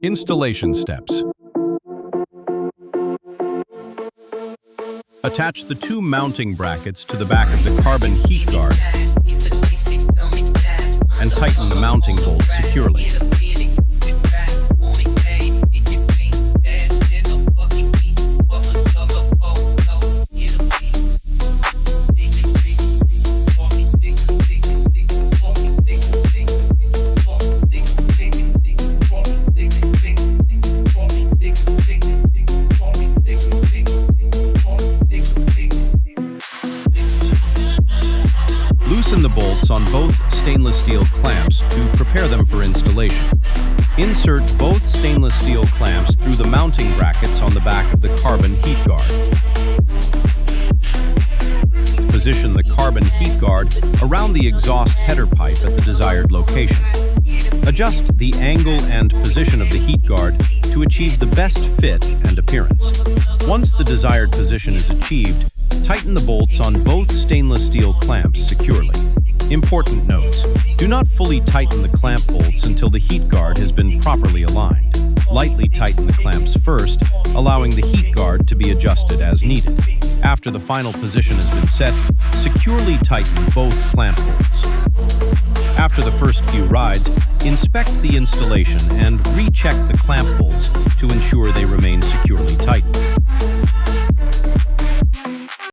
Installation steps. Attach the two mounting brackets to the back of the carbon heat guard and tighten the mounting bolts securely. Loosen the bolts on both stainless steel clamps to prepare them for installation. Insert both stainless steel clamps through the mounting brackets on the back of the carbon heat guard. Position the carbon heat guard around the exhaust header pipe at the desired location. Adjust the angle and position of the heat guard to achieve the best fit and appearance. Once the desired position is achieved, tighten the bolts on both stainless steel clamps securely. Important notes: do not fully tighten the clamp bolts until the heat guard has been properly aligned. Lightly tighten the clamps first, allowing the heat guard to be adjusted as needed. After the final position has been set, securely tighten both clamp bolts. After the first few rides, inspect the installation and recheck the clamp bolts to ensure they remain securely tightened.